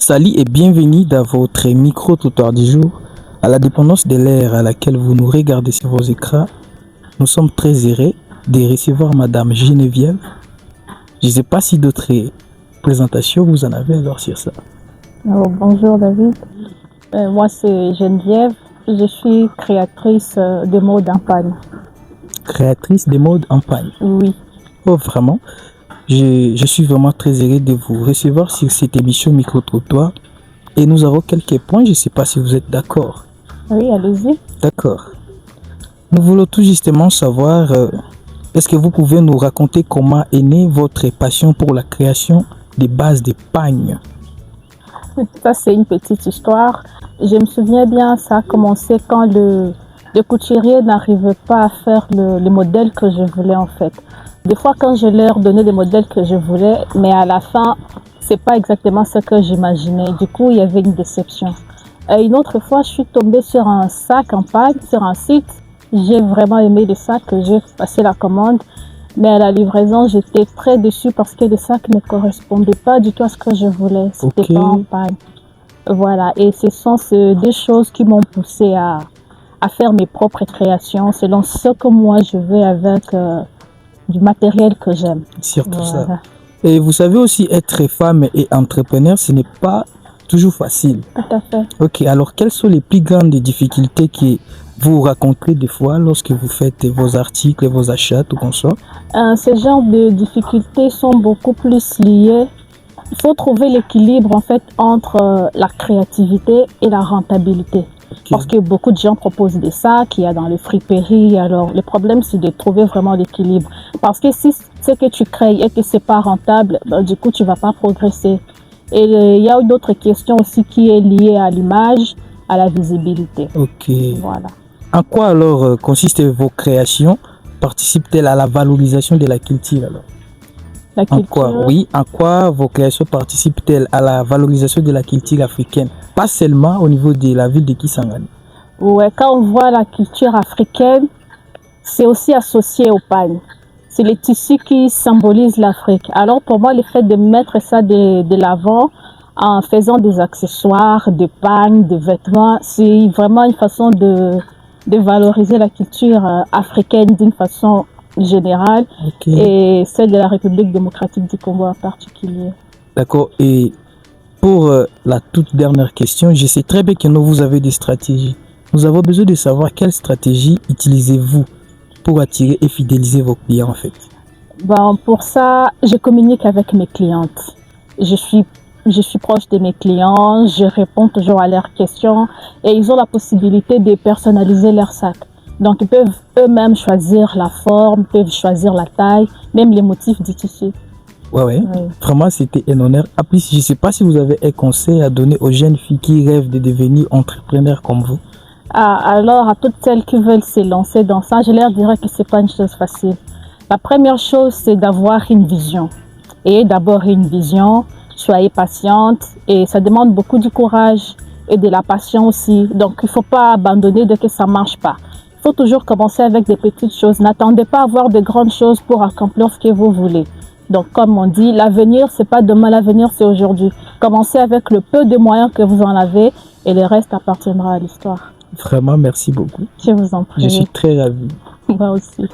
Salut et bienvenue dans votre micro-trottoir du jour. À la dépendance de l'ère à laquelle vous nous regardez sur vos écrans, nous sommes très heureux de recevoir Madame Geneviève. Je ne sais pas si d'autres présentations vous en avez alors sur ça. Bonjour David, moi c'est Geneviève, je suis créatrice de mode en panne. Créatrice de mode en panne. Oui. Oh vraiment, je suis vraiment très heureux de vous recevoir sur cette émission micro-trottoir et nous avons quelques points, je ne sais pas si vous êtes d'accord. Oui, allez-y. D'accord. Nous voulons tout justement savoir, est-ce que vous pouvez nous raconter comment est née votre passion pour la création des bases de pagnes? Ça c'est une petite histoire. Je me souviens bien, ça a commencé quand le couturier n'arrivait pas à faire le modèle que je voulais en fait. Des fois quand je leur donnais des modèles que je voulais, mais à la fin, c'est pas exactement ce que j'imaginais. Du coup, il y avait une déception. Une autre fois, je suis tombée sur un sac en panne, sur un site. J'ai vraiment aimé le sac, j'ai passé la commande. Mais à la livraison, j'étais très déçue parce que le sac ne correspondait pas du tout à ce que je voulais. C'était pas en panne. Voilà. Et ce sont ces deux choses qui m'ont poussée à faire mes propres créations selon ce que moi je veux avec du matériel que j'aime. Surtout ça. Et vous savez aussi, être femme et entrepreneur, ce n'est pas toujours facile. Tout à fait. Ok, alors quelles sont les plus grandes difficultés que vous rencontrez des fois lorsque vous faites vos articles, vos achats, tout comme ça? Ce genre de difficultés sont beaucoup plus liées. Il faut trouver l'équilibre en fait entre la créativité et la rentabilité. Okay. Parce que beaucoup de gens proposent des sacs, il y a dans le friperie. Alors le problème c'est de trouver vraiment l'équilibre. Parce que si ce que tu crées et que c'est pas rentable, ben, du coup tu vas pas progresser. Et il y a une autre question aussi qui est liée à l'image, à la visibilité. Ok. Voilà. En quoi alors consistent vos créations? Participent-elles à la valorisation de la culture alors? La culture. En quoi, oui, en quoi vos créations participent-elles à la valorisation de la culture africaine? Pas seulement au niveau de la ville de Kisangani. Ouais, quand on voit la culture africaine, c'est aussi associé au pagne. C'est les tissus qui symbolisent l'Afrique. Alors pour moi, le fait de mettre ça de l'avant en faisant des accessoires, des pagnes, des vêtements, c'est vraiment une façon de valoriser la culture africaine d'une façon générale, et celle de la République démocratique du Congo en particulier. D'accord. Et pour la toute dernière question, je sais très bien que vous avez des stratégies. Nous avons besoin de savoir quelle stratégie utilisez-vous pour attirer et fidéliser vos clients en fait. Bon, pour ça, je communique avec mes clientes. Je suis proche de mes clients, je réponds toujours à leurs questions et ils ont la possibilité de personnaliser leur sac. Donc, ils peuvent eux-mêmes choisir la forme, peuvent choisir la taille, même les motifs du tissu. Ouais. Vraiment, c'était un honneur. En plus, je ne sais pas si vous avez un conseil à donner aux jeunes filles qui rêvent de devenir entrepreneurs comme vous. Alors, à toutes celles qui veulent se lancer dans ça, je leur dirais que ce n'est pas une chose facile. La première chose, c'est d'avoir une vision. Et d'abord une vision, soyez patiente et ça demande beaucoup de courage et de la passion aussi. Donc, il ne faut pas abandonner dès que ça ne marche pas. Il faut toujours commencer avec des petites choses. N'attendez pas à avoir de grandes choses pour accomplir ce que vous voulez. Donc, comme on dit, l'avenir, ce n'est pas demain, l'avenir, c'est aujourd'hui. Commencez avec le peu de moyens que vous en avez et le reste appartiendra à l'histoire. Vraiment, merci beaucoup. Je vous en prie. Je suis très ravi. Moi aussi.